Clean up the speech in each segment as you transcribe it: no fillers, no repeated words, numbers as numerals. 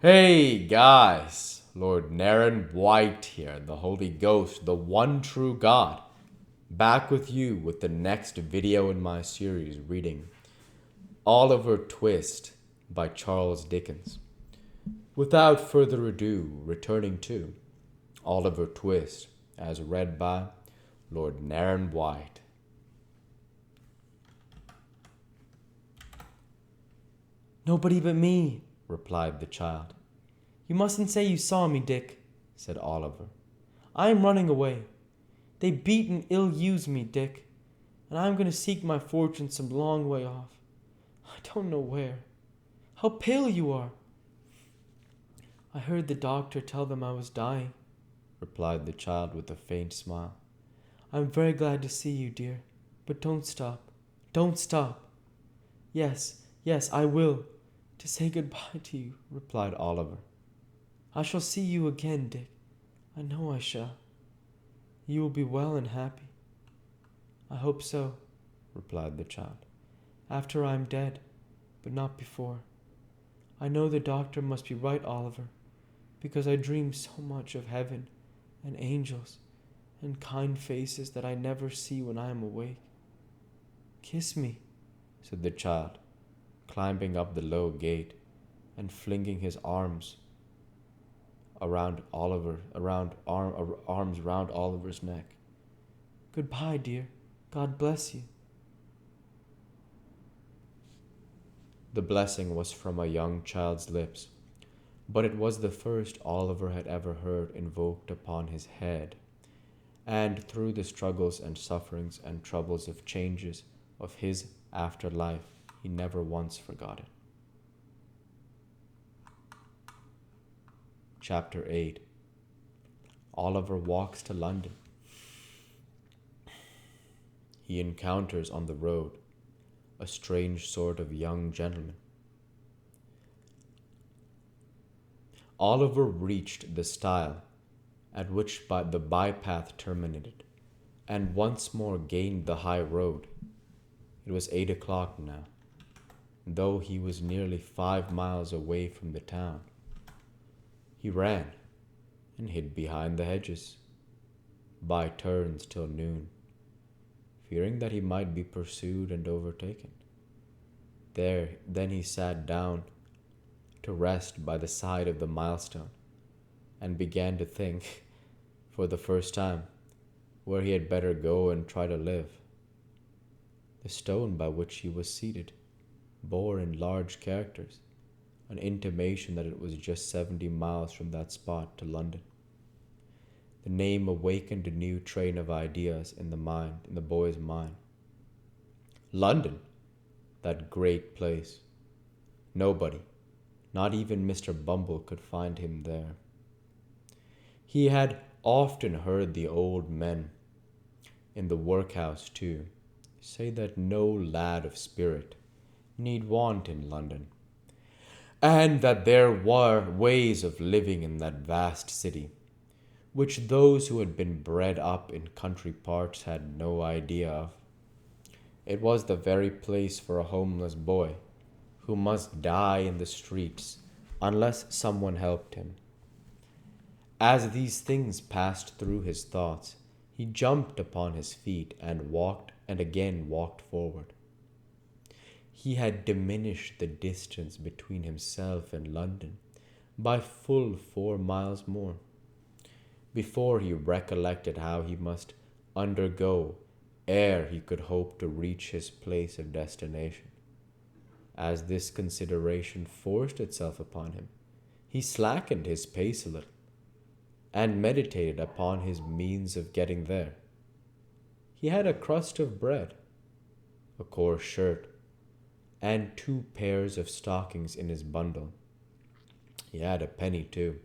Hey guys, Lord Naren White here, the Holy Ghost, the one true God, back with you with the next video in my series reading Oliver Twist by Charles Dickens. Without further ado, returning to Oliver Twist as read by Lord Naren White. Nobody but me, Replied the child. You mustn't say you saw me, Dick, said Oliver. I am running away. They beat and ill-use me, Dick, and I am going to seek my fortune some long way off. I don't know where. How pale you are! I heard the doctor tell them I was dying, Replied the child with a faint smile. I'm very glad to see you, dear, but don't stop. Don't stop. Yes, I will. To say goodbye to you, Replied Oliver. I shall see you again, Dick. I know I shall. You will be well and happy. I hope so, Replied the child. after I am dead, but not before. I know the doctor must be right, Oliver, because I dream so much of heaven and angels and kind faces that I never see when I am awake. Kiss me, Said the child, climbing up the low gate and flinging his arms around arms round Oliver's neck. Goodbye, dear. God bless you. The blessing was from a young child's lips, but it was the first Oliver had ever heard invoked upon his head, and through the struggles and sufferings and troubles of changes of his afterlife, he never once forgot it. Chapter 8. Oliver walks to London. He encounters on the road a strange sort of young gentleman. Oliver reached the stile at which the bypath terminated, and once more gained the high road. It was 8 o'clock now, though he was nearly 5 miles away from the town. He ran and hid behind the hedges, by turns till noon, fearing that he might be pursued and overtaken. Then he sat down to rest by the side of the milestone, and began to think, for the first time, where he had better go and try to live. The stone by which he was seated bore in large characters an intimation that it was just 70 miles from that spot to London. The name awakened a new train of ideas in the boy's mind. London, that great place. Nobody, not even Mr. Bumble, could find him there. He had often heard the old men, in the workhouse too, say that no lad of spirit need want in London, and that there were ways of living in that vast city, which those who had been bred up in country parts had no idea of. It was the very place for a homeless boy, who must die in the streets unless someone helped him. As these things passed through his thoughts, he jumped upon his feet and walked and again walked forward. He had diminished the distance between himself and London by full 4 miles more, before he recollected how he must undergo ere he could hope to reach his place of destination. As this consideration forced itself upon him, he slackened his pace a little, and meditated upon his means of getting there. He had a crust of bread, a coarse shirt, and 2 pairs of stockings in his bundle. He had a penny too,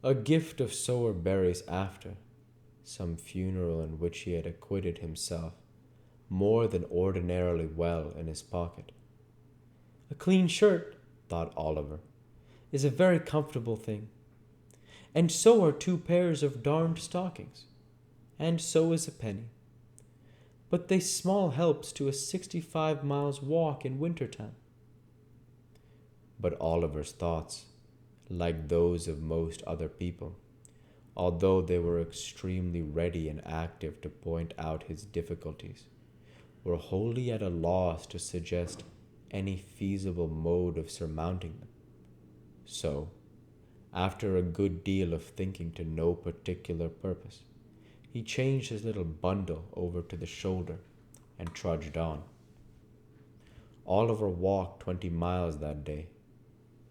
a gift of sour berries after some funeral in which he had acquitted himself more than ordinarily well in his pocket. A clean shirt, thought Oliver, is a very comfortable thing, and so are 2 pairs of darned stockings, and so is a penny. But they small helps to a 65 miles walk in winter time. But Oliver's thoughts like those of most other people, although they were extremely ready and active to point out his difficulties, were wholly at a loss to suggest any feasible mode of surmounting them. So, after a good deal of thinking to no particular purpose, he changed his little bundle over to the shoulder and trudged on. Oliver walked 20 miles that day,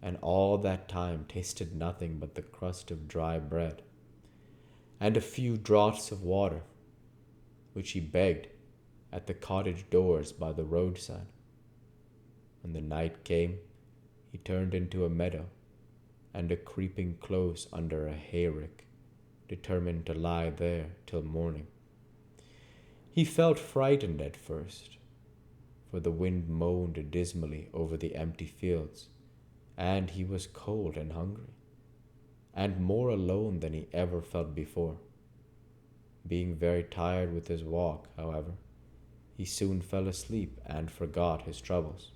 and all that time tasted nothing but the crust of dry bread and a few draughts of water, which he begged at the cottage doors by the roadside. When the night came, he turned into a meadow, and a creeping close under a hayrick, determined to lie there till morning. He felt frightened at first, for the wind moaned dismally over the empty fields, and he was cold and hungry, and more alone than he ever felt before. Being very tired with his walk, however, he soon fell asleep and forgot his troubles.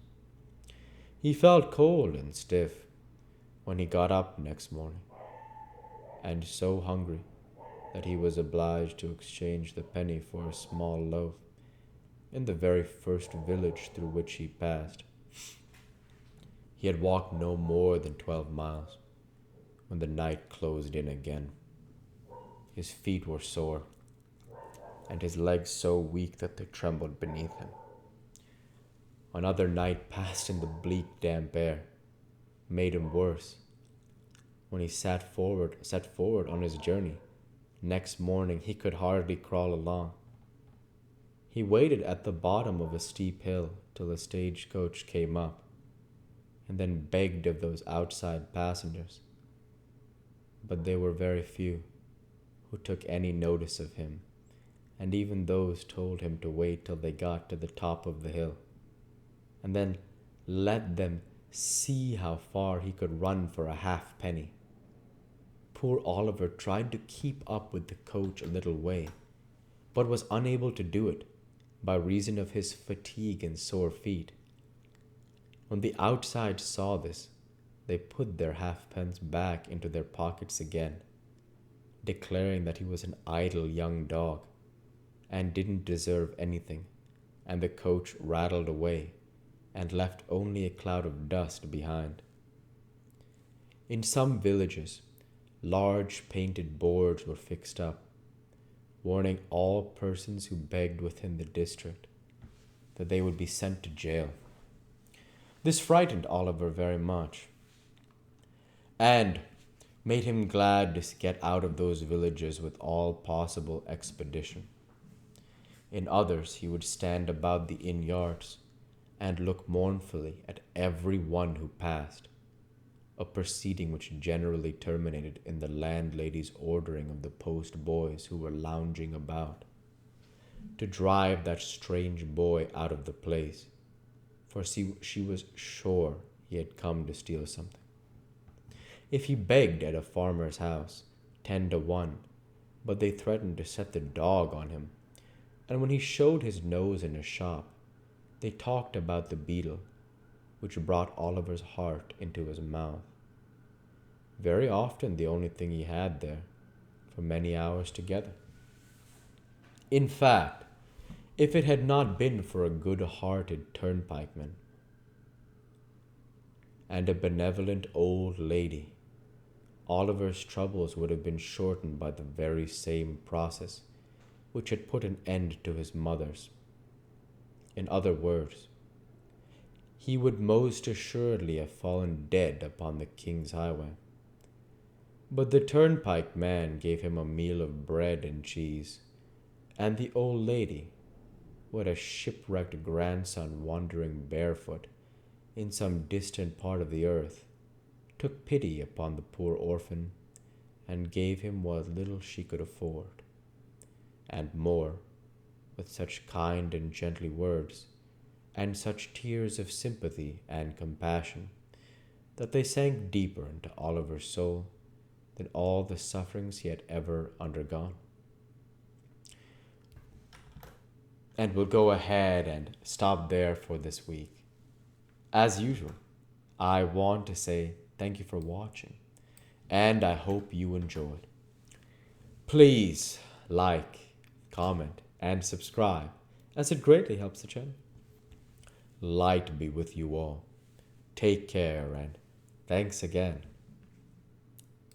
He felt cold and stiff when he got up next morning, and so hungry that he was obliged to exchange the penny for a small loaf in the very first village through which he passed. He had walked no more than 12 miles when the night closed in again. His feet were sore, and his legs so weak that they trembled beneath him. Another night passed in the bleak, damp air made him worse. When he set forward on his journey, next morning he could hardly crawl along. He waited at the bottom of a steep hill till a stagecoach came up, and then begged of those outside passengers. But they were very few who took any notice of him, and even those told him to wait till they got to the top of the hill, and then let them see how far he could run for a halfpenny. Poor Oliver tried to keep up with the coach a little way, but was unable to do it by reason of his fatigue and sore feet. When the outside saw this, they put their halfpence back into their pockets again, declaring that he was an idle young dog and didn't deserve anything, and the coach rattled away and left only a cloud of dust behind. In some villages, large painted boards were fixed up, warning all persons who begged within the district that they would be sent to jail. This frightened Oliver very much, and made him glad to get out of those villages with all possible expedition. In others he would stand about the inn yards and look mournfully at every one who passed, a proceeding which generally terminated in the landlady's ordering of the post boys who were lounging about to drive that strange boy out of the place, for she was sure he had come to steal something. If he begged at a farmer's house, 10 to 1, but they threatened to set the dog on him, and when he showed his nose in a shop, they talked about the beetle, which brought Oliver's heart into his mouth. Very often the only thing he had there for many hours together. In fact, if it had not been for a good-hearted turnpikeman and a benevolent old lady, Oliver's troubles would have been shortened by the very same process which had put an end to his mother's. In other words, he would most assuredly have fallen dead upon the king's highway. But the turnpike man gave him a meal of bread and cheese, and the old lady, who had a shipwrecked grandson wandering barefoot in some distant part of the earth, took pity upon the poor orphan and gave him what little she could afford, and more, with such kind and gently words, and such tears of sympathy and compassion, that they sank deeper into Oliver's soul than all the sufferings he had ever undergone. And we'll go ahead and stop there for this week. As usual, I want to say thank you for watching. and I hope you enjoyed. Please like, comment, and subscribe, as it greatly helps the channel. Light be with you all. Take care, and thanks again